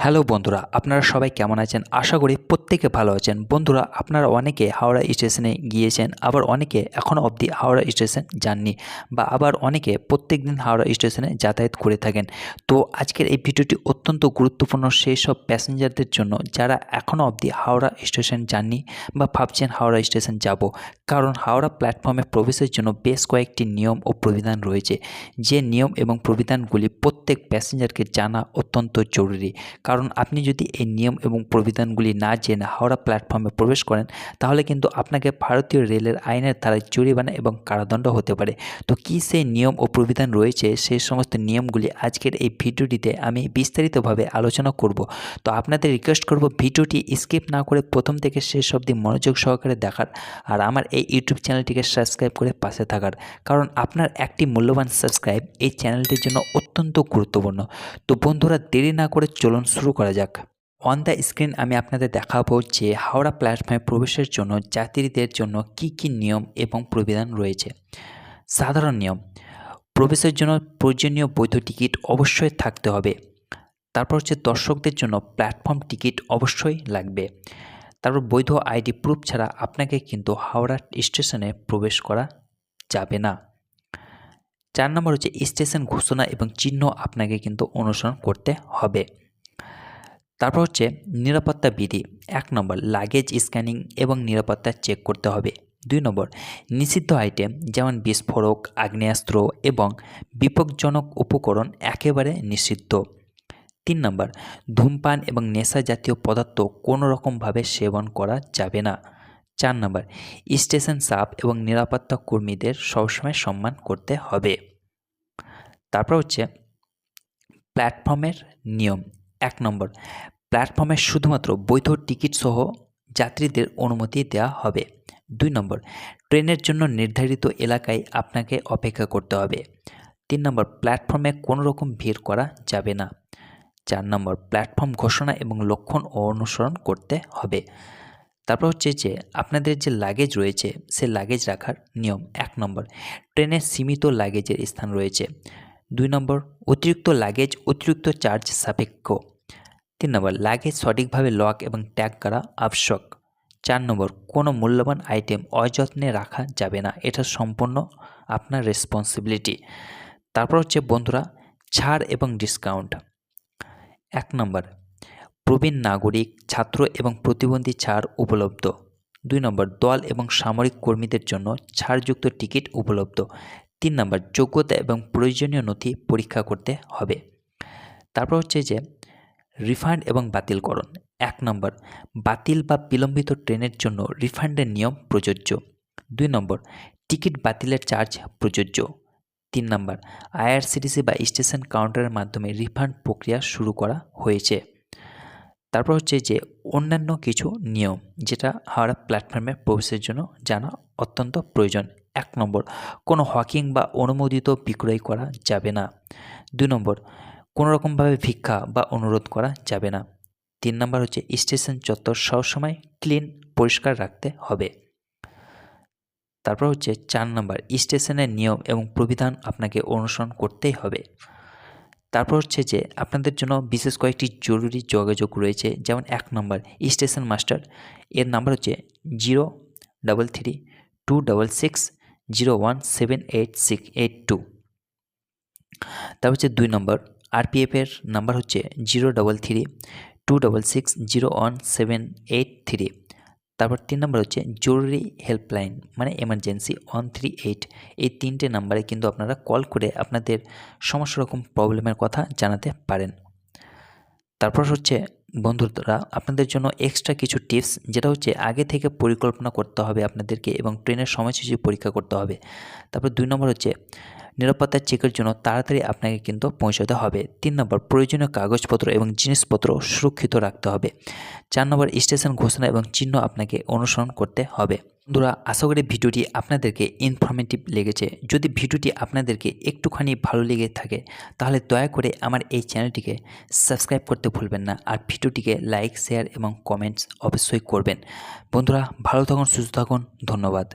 Hello বন্ধুরা, আপনারা সবাই কেমন আছেন? আশা করি প্রত্যেকে ভালো আছেন। বন্ধুরা, আপনারা অনেকে হাওড়া স্টেশনে গিয়েছেন, আবার অনেকে এখনও অবধি হাওড়া স্টেশন যাননি, বা আবার অনেকে প্রত্যেকদিন হাওড়া স্টেশনে যাতায়াত করে থাকেন। তো আজকের এই ভিডিওটি অত্যন্ত গুরুত্বপূর্ণ সেই সব প্যাসেঞ্জারদের জন্য যারা এখনও অবধি হাওড়া স্টেশন যাননি বা ভাবছেন হাওড়া স্টেশন যাব। কারণ হাওড়া প্ল্যাটফর্মে প্রবেশের জন্য বেশ কয়েকটি নিয়ম ও প্রবিধান রয়েছে, যে নিয়ম এবং প্রবিধানগুলি প্রত্যেক প্যাসেঞ্জারকে জানা অত্যন্ত জরুরি। কারণ আপনি যদি এই নিয়ম এবং প্রবিধানগুলি না জেনে হাওড়া প্ল্যাটফর্মে প্রবেশ করেন, তাহলে কিন্তু আপনাকে ভারতীয় রেলের আইনের ধারায় জরিমানা এবং কারাদণ্ড হতে পারে। তো কী সেই নিয়ম ও প্রবিধান রয়েছে, সেই সমস্ত নিয়মগুলি আজকের এই ভিডিওটিতে আমি বিস্তারিতভাবে আলোচনা করব। তো আপনাদের রিকোয়েস্ট করব ভিডিওটি স্কিপ না করে প্রথম থেকে শেষ অবধি মনোযোগ সহকারে দেখার, আর আমার এই ইউটিউব চ্যানেলটিকে সাবস্ক্রাইব করে পাশে থাকার। কারণ আপনার একটি মূল্যবান সাবস্ক্রাইব এই চ্যানেলটির জন্য অত্যন্ত গুরুত্বপূর্ণ। তো বন্ধুরা, দেরি না করে চলুন শুরু করা যাক। অন দ্য স্ক্রিন আমি আপনাদের দেখাবো যে হাওড়া প্ল্যাটফর্মে প্রবেশের জন্য যাত্রীদের জন্য কি কি নিয়ম এবং প্রবিধান রয়েছে। সাধারণ নিয়ম: প্রবেশের জন্য প্রয়োজনীয় বৈধ টিকিট অবশ্যই থাকতে হবে। তারপর হচ্ছে দর্শকদের জন্য প্ল্যাটফর্ম টিকিট অবশ্যই লাগবে। তারপর বৈধ আইডি প্রুফ ছাড়া আপনাকে কিন্তু হাওড়া স্টেশনে প্রবেশ করা যাবে না। 4 নম্বর হচ্ছে স্টেশন ঘোষণা এবং চিহ্ন আপনাকে কিন্তু অনুসরণ করতে হবে। তারপর হচ্ছে নিরাপত্তা বিধি। 1 নম্বর, লাগেজ স্ক্যানিং এবং নিরাপত্তা চেক করতে হবে। 2 নম্বর, নিষিদ্ধ আইটেম যেমন বিস্ফোরক, আগ্নেয়াস্ত্র এবং বিপজ্জনক উপকরণ একেবারে নিষিদ্ধ। 3 নম্বর, ধূমপান এবং নেশা জাতীয় পদার্থ কোনো রকমভাবে সেবন করা যাবে না। 4 নম্বর, স্টেশন স্টাফ এবং নিরাপত্তা কর্মীদের সবসময় সম্মান করতে হবে। তারপর হচ্ছে প্ল্যাটফর্মের নিয়ম। 1 নম্বর, প্ল্যাটফর্মে শুধুমাত্র বৈধ টিকিট সহ যাত্রীদের অনুমতি দেওয়া হবে। 2 নম্বর, ট্রেনের জন্য নির্ধারিত এলাকায় আপনাকে অপেক্ষা করতে হবে। 3 নম্বর, প্ল্যাটফর্মে কোনো রকম ভিড় করা যাবে না। 4 নম্বর, প্ল্যাটফর্ম ঘোষণা এবং লক্ষণ অনুসরণ করতে হবে। তারপর হচ্ছে যে আপনাদের যে লাগেজ রয়েছে, সে লাগেজ রাখার নিয়ম। 1 নম্বর, ট্রেনে সীমিত লাগেজের স্থান রয়েছে। 2 নম্বর, অতিরিক্ত লাগেজ অতিরিক্ত চার্জ সাপেক্ষ। 3 নম্বর, লাগেজ সঠিকভাবে লক এবং ট্যাগ করা আবশ্যক। 4 নম্বর, কোনো মূল্যবান আইটেম অযত্নে রাখা যাবে না, এটা সম্পূর্ণ আপনার রেসপন্সিবিলিটি। তারপর হচ্ছে বন্ধুরা, ছাড় এবং ডিসকাউন্ট। 1 নম্বর, প্রবীণ নাগরিক, ছাত্র এবং প্রতিবন্ধী ছাড় উপলব্ধ। 2 নম্বর, দল এবং সামরিক কর্মীদের জন্য ছাড়যুক্ত টিকিট উপলব্ধ। 3 নম্বর, যোগ্যতা এবং প্রয়োজনীয় নথি পরীক্ষা করতে হবে। তারপর হচ্ছে যে রিফান্ড এবং বাতিলকরণ। 1 নম্বর, বাতিল বা বিলম্বিত ট্রেনের জন্য রিফান্ডের নিয়ম প্রযোজ্য। 2 নম্বর, টিকিট বাতিলের চার্জ প্রযোজ্য। 3 নম্বর, আইআরসিটিসি বা স্টেশন কাউন্টারের মাধ্যমে রিফান্ড প্রক্রিয়া শুরু করা হয়েছে। তারপর হচ্ছে যে অন্যান্য কিছু নিয়ম যেটা হাওড়া প্ল্যাটফর্মে প্রবেশের জন্য জানা অত্যন্ত প্রয়োজন। 1 নম্বর, কোনো হকিং বা অনুমোদিত বিক্রয় করা যাবে না। 2 নম্বর, কোনো রকমভাবে ভিক্ষা বা অনুরোধ করা যাবে না। 3 নম্বর হচ্ছে স্টেশন চত্বর সবসময় ক্লিন, পরিষ্কার রাখতে হবে। তারপর হচ্ছে 4 নম্বর, স্টেশনের নিয়ম এবং প্রবিধান আপনাকে অনুসরণ করতেই হবে। তারপর হচ্ছে যে আপনাদের জন্য বিশেষ কয়েকটি জরুরি যোগাযোগ রয়েছে, যেমন 1 নম্বর, স্টেশন মাস্টার, এর নাম্বার হচ্ছে 0332660178682। তারপর হচ্ছে 2 নম্বর, আরপিএফের নাম্বার হচ্ছে 03326601783। তারপর 3 নম্বর হচ্ছে জরুরি হেল্পলাইন মানে এমার্জেন্সি 138। এই 3টে নাম্বারে কিন্তু আপনারা কল করে আপনাদের সমস্ত রকম প্রবলেমের কথা জানাতে পারেন। তারপর হচ্ছে বন্ধুরা, আপনাদের জন্য এক্সট্রা কিছু টিপস, যেটা হচ্ছে আগে থেকে পরিকল্পনা করতে হবে আপনাদেরকে এবং ট্রেনের সময়সূচি পরীক্ষা করতে হবে। তারপর 2 নম্বর হচ্ছে নিরাপত্তা চেকের জন্য তাড়াতাড়ি আপনাকে কিন্তু পৌঁছাতে হবে। 3 নম্বর, প্রয়োজনীয় কাগজপত্র এবং জিনিসপত্র সুরক্ষিত রাখতে হবে। 4 নম্বর, স্টেশন ঘোষণা এবং চিহ্ন আপনাকে অনুসরণ করতে হবে। বন্ধুরা, আশা করি ভিডিওটি আপনাদেরকে ইনফরমেটিভ লেগেছে। যদি ভিডিওটি আপনাদেরকে একটুখানি ভালো লেগে থাকে, তাহলে দয়া করে আমার এই চ্যানেলটিকে সাবস্ক্রাইব করতে ভুলবেন না, আর ভিডিওটিকে লাইক, শেয়ার এবং কমেন্টস অবশ্যই করবেন। বন্ধুরা, ভালো থাকুন, সুস্থ থাকুন, ধন্যবাদ।